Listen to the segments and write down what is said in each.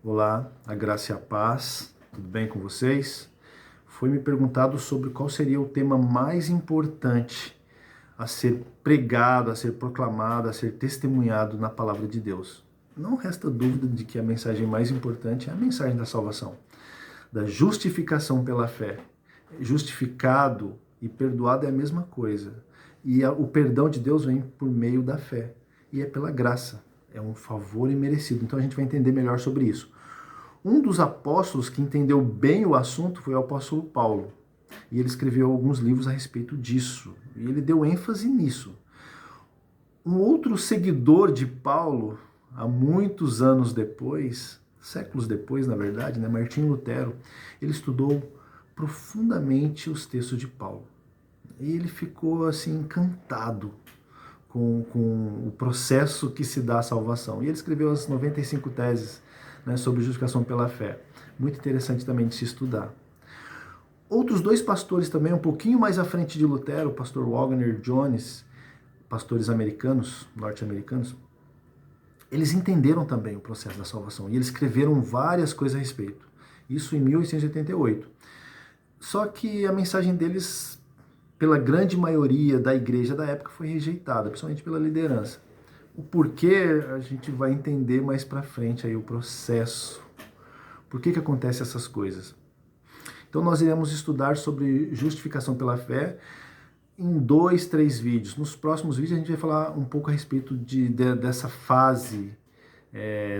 Olá, a graça e a paz, tudo bem com vocês? Foi me perguntado sobre qual seria o tema mais importante a ser pregado, a ser proclamado, a ser testemunhado na palavra de Deus. Não resta dúvida de que a mensagem mais importante é a mensagem da salvação, da justificação pela fé. Justificado e perdoado é a mesma coisa. E o perdão de Deus vem por meio da fé. E é pela graça. É um favor imerecido. Então a gente vai entender melhor sobre isso. Um dos apóstolos que entendeu bem o assunto foi o apóstolo Paulo. E ele escreveu alguns livros a respeito disso. E ele deu ênfase nisso. Um outro seguidor de Paulo, há muitos anos depois, séculos depois, na verdade, Martinho Lutero, ele estudou profundamente os textos de Paulo. E ele ficou assim encantado com o processo que se dá à salvação. E ele escreveu as 95 teses, sobre justificação pela fé. Muito interessante também de se estudar. Outros dois pastores também, um pouquinho mais à frente de Lutero, o pastor Wagner Jones, pastores americanos, norte-americanos, eles entenderam também o processo da salvação e eles escreveram várias coisas a respeito. Isso em 1888. Só que a mensagem deles, pela grande maioria da igreja da época, foi rejeitada, principalmente pela liderança. O porquê a gente vai entender mais pra frente aí o processo. Por que acontecem essas coisas? Então nós iremos estudar sobre justificação pela fé em 2, 3 vídeos. Nos próximos vídeos a gente vai falar um pouco a respeito dessa fase,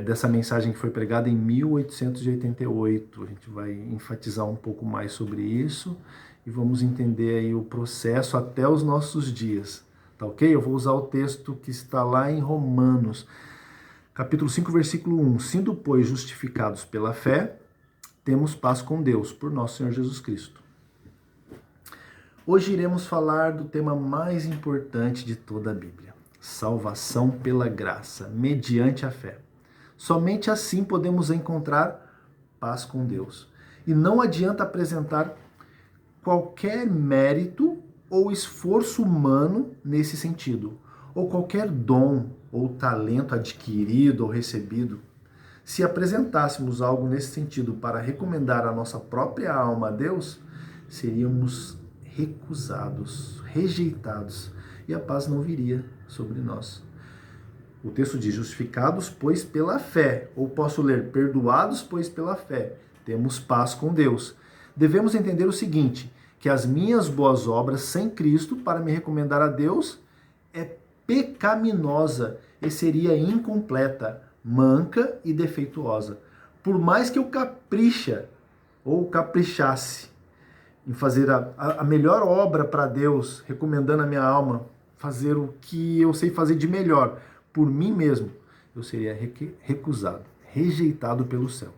dessa mensagem que foi pregada em 1888. A gente vai enfatizar um pouco mais sobre isso e vamos entender aí o processo até os nossos dias. Tá ok? Eu vou usar o texto que está lá em Romanos, capítulo 5, versículo 1. Sendo, pois, justificados pela fé, temos paz com Deus, por nosso Senhor Jesus Cristo. Hoje iremos falar do tema mais importante de toda a Bíblia: salvação pela graça, mediante a fé. Somente assim podemos encontrar paz com Deus. E não adianta apresentar qualquer mérito ou esforço humano nesse sentido, ou qualquer dom ou talento adquirido ou recebido. Se apresentássemos algo nesse sentido para recomendar a nossa própria alma a Deus, seríamos recusados, rejeitados, e a paz não viria sobre nós. O texto diz: justificados, pois, pela fé, ou posso ler: perdoados, pois, pela fé, temos paz com Deus. Devemos entender o seguinte: que as minhas boas obras sem Cristo para me recomendar a Deus é pecaminosa e seria incompleta, manca e defeituosa. Por mais que eu caprichasse em fazer a melhor obra para Deus, recomendando a minha alma, fazer o que eu sei fazer de melhor por mim mesmo, eu seria recusado, rejeitado pelo céu.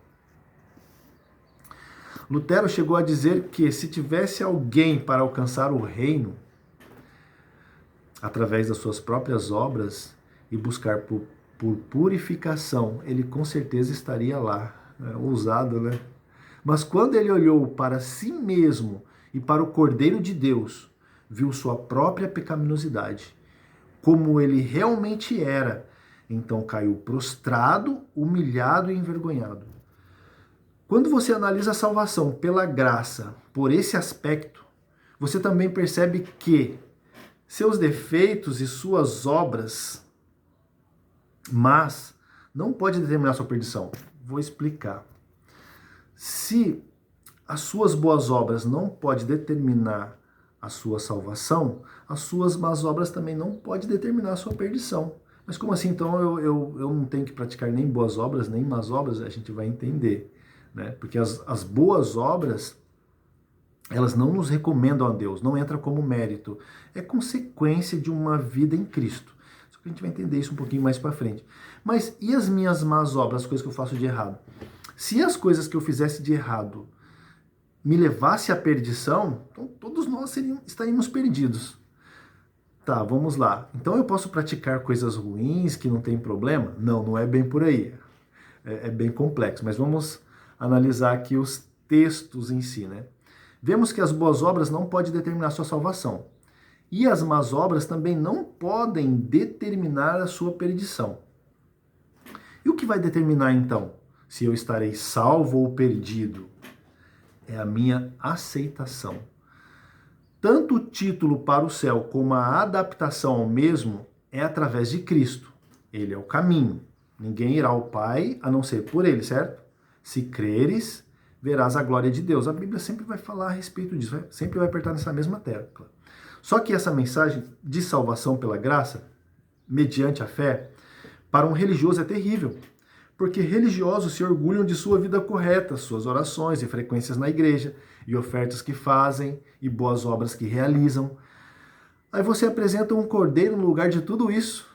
Lutero chegou a dizer que se tivesse alguém para alcançar o reino através das suas próprias obras e buscar por purificação, ele com certeza estaria lá. Ousado, né? Mas quando ele olhou para si mesmo e para o Cordeiro de Deus, viu sua própria pecaminosidade, como ele realmente era, então caiu prostrado, humilhado e envergonhado. Quando você analisa a salvação pela graça, por esse aspecto, você também percebe que seus defeitos e suas obras, mas não pode determinar sua perdição. Vou explicar. Se as suas boas obras não podem determinar a sua salvação, as suas más obras também não podem determinar a sua perdição. Mas como assim? Então eu não tenho que praticar nem boas obras, nem más obras? A gente vai entender. Porque as boas obras, elas não nos recomendam a Deus, não entra como mérito, é consequência de uma vida em Cristo. Só que a gente vai entender isso um pouquinho mais para frente. Mas e as minhas más obras, as coisas que eu faço de errado? Se as coisas que eu fizesse de errado me levasse à perdição, então todos nós estaríamos perdidos. Tá, vamos lá. Então eu posso praticar coisas ruins que não tem problema? Não, não é bem por aí. É bem complexo, mas vamos analisar aqui os textos em si, Vemos que as boas obras não podem determinar a sua salvação. E as más obras também não podem determinar a sua perdição. E o que vai determinar, então, se eu estarei salvo ou perdido. É a minha aceitação. Tanto o título para o céu como a adaptação ao mesmo é através de Cristo. Ele é o caminho. Ninguém irá ao Pai a não ser por ele, certo? Se creres, verás a glória de Deus. A Bíblia sempre vai falar a respeito disso, sempre vai apertar nessa mesma tecla. Só que essa mensagem de salvação pela graça, mediante a fé, para um religioso é terrível. Porque religiosos se orgulham de sua vida correta, suas orações e frequências na igreja, e ofertas que fazem, e boas obras que realizam. Aí você apresenta um cordeiro no lugar de tudo isso,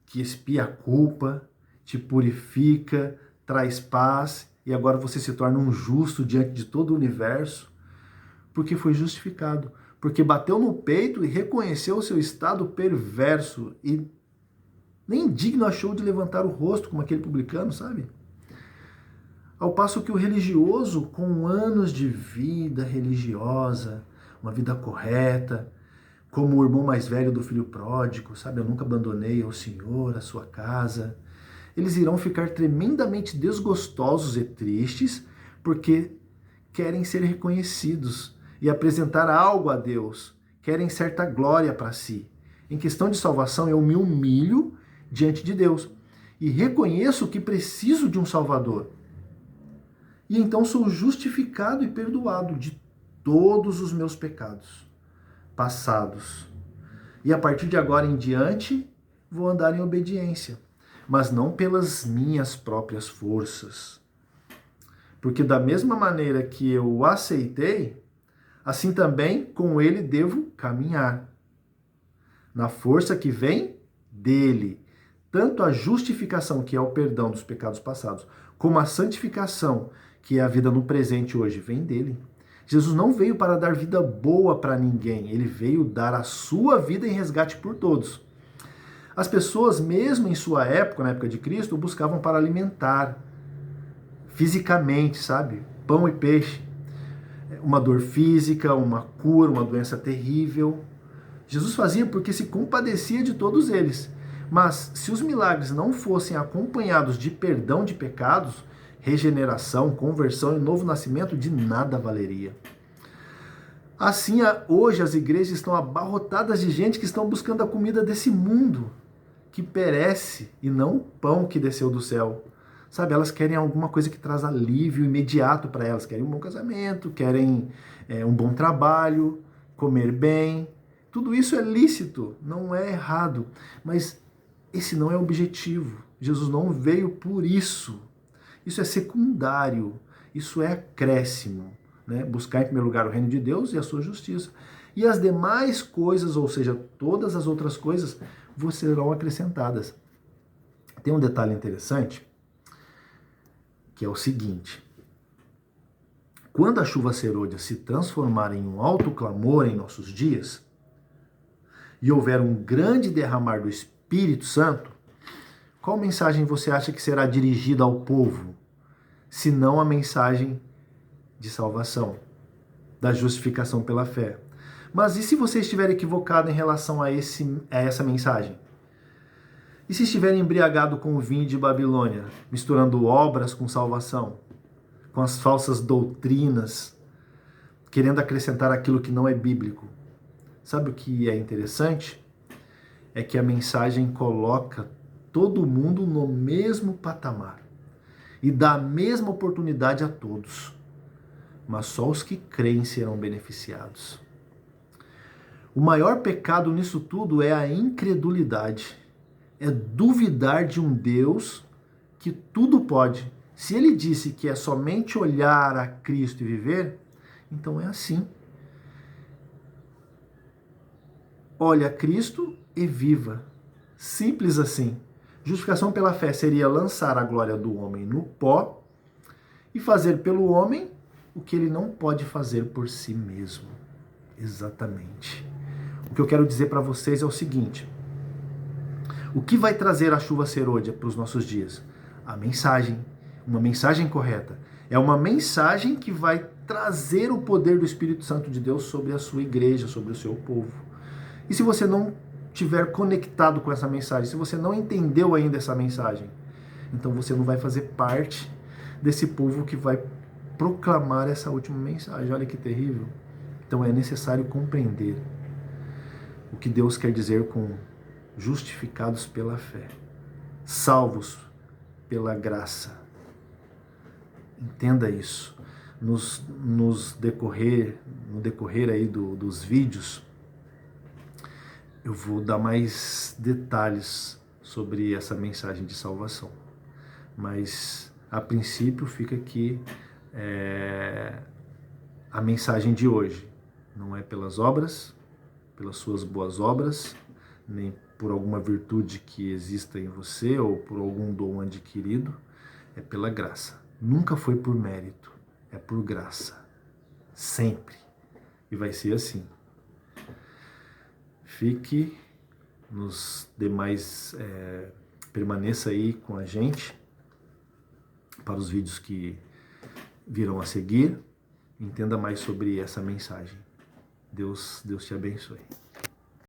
que expia a culpa, te purifica, traz paz, e agora você se torna um justo diante de todo o universo, porque foi justificado, porque bateu no peito e reconheceu o seu estado perverso e nem digno achou de levantar o rosto, como aquele publicano, sabe? Ao passo que o religioso, com anos de vida religiosa, uma vida correta, como o irmão mais velho do filho pródigo, sabe? Eu nunca abandonei ao Senhor, a sua casa. Eles irão ficar tremendamente desgostosos e tristes, porque querem ser reconhecidos e apresentar algo a Deus, querem certa glória para si. Em questão de salvação, eu me humilho diante de Deus e reconheço que preciso de um Salvador. E então sou justificado e perdoado de todos os meus pecados passados. E a partir de agora em diante, vou andar em obediência, mas não pelas minhas próprias forças. Porque da mesma maneira que eu o aceitei, assim também com ele devo caminhar, na força que vem dele. Tanto a justificação, que é o perdão dos pecados passados, como a santificação, que é a vida no presente hoje, vem dele. Jesus não veio para dar vida boa para ninguém, ele veio dar a sua vida em resgate por todos. As pessoas, mesmo em sua época, na época de Cristo, buscavam para alimentar fisicamente, sabe? Pão e peixe. Uma dor física, uma cura, uma doença terrível. Jesus fazia porque se compadecia de todos eles. Mas se os milagres não fossem acompanhados de perdão de pecados, regeneração, conversão e novo nascimento, de nada valeria. Assim, hoje as igrejas estão abarrotadas de gente que estão buscando a comida desse mundo, que perece, e não o pão que desceu do céu. Sabe, elas querem alguma coisa que traz alívio imediato para elas. Querem um bom casamento, querem um bom trabalho, comer bem. Tudo isso é lícito, não é errado, mas esse não é o objetivo. Jesus não veio por isso. Isso é secundário, isso é acréscimo, né? Buscar em primeiro lugar o reino de Deus e a sua justiça. E as demais coisas, ou seja, todas as outras coisas, vos serão acrescentadas. Tem um detalhe interessante, que é o seguinte: quando a chuva serôdia se transformar em um alto clamor em nossos dias, e houver um grande derramar do Espírito Santo, qual mensagem você acha que será dirigida ao povo, se não a mensagem de salvação, da justificação pela fé? Mas e se você estiver equivocado em relação a essa mensagem? E se estiver embriagado com o vinho de Babilônia, misturando obras com salvação, com as falsas doutrinas, querendo acrescentar aquilo que não é bíblico? Sabe o que é interessante? É que a mensagem coloca todo mundo no mesmo patamar e dá a mesma oportunidade a todos, mas só os que creem serão beneficiados. O maior pecado nisso tudo é a incredulidade, é duvidar de um Deus que tudo pode. Se ele disse que é somente olhar a Cristo e viver, então é assim. Olha a Cristo e viva. Simples assim. Justificação pela fé seria lançar a glória do homem no pó e fazer pelo homem o que ele não pode fazer por si mesmo. Exatamente. O que eu quero dizer para vocês é o seguinte: o que vai trazer a chuva serôdia para os nossos dias? A mensagem, uma mensagem correta. É uma mensagem que vai trazer o poder do Espírito Santo de Deus sobre a sua igreja, sobre o seu povo. E se você não estiver conectado com essa mensagem, se você não entendeu ainda essa mensagem, então você não vai fazer parte desse povo que vai proclamar essa última mensagem. Olha que terrível. Então é necessário compreender o que Deus quer dizer com justificados pela fé, salvos pela graça. Entenda isso. No decorrer aí dos vídeos, eu vou dar mais detalhes sobre essa mensagem de salvação. Mas, a princípio, fica aqui a mensagem de hoje. Não é pelas obras, pelas suas boas obras, nem por alguma virtude que exista em você ou por algum dom adquirido, é pela graça. Nunca foi por mérito, é por graça. Sempre. E vai ser assim. Fique nos demais, permaneça aí com a gente para os vídeos que virão a seguir. Entenda mais sobre essa mensagem. Deus te abençoe.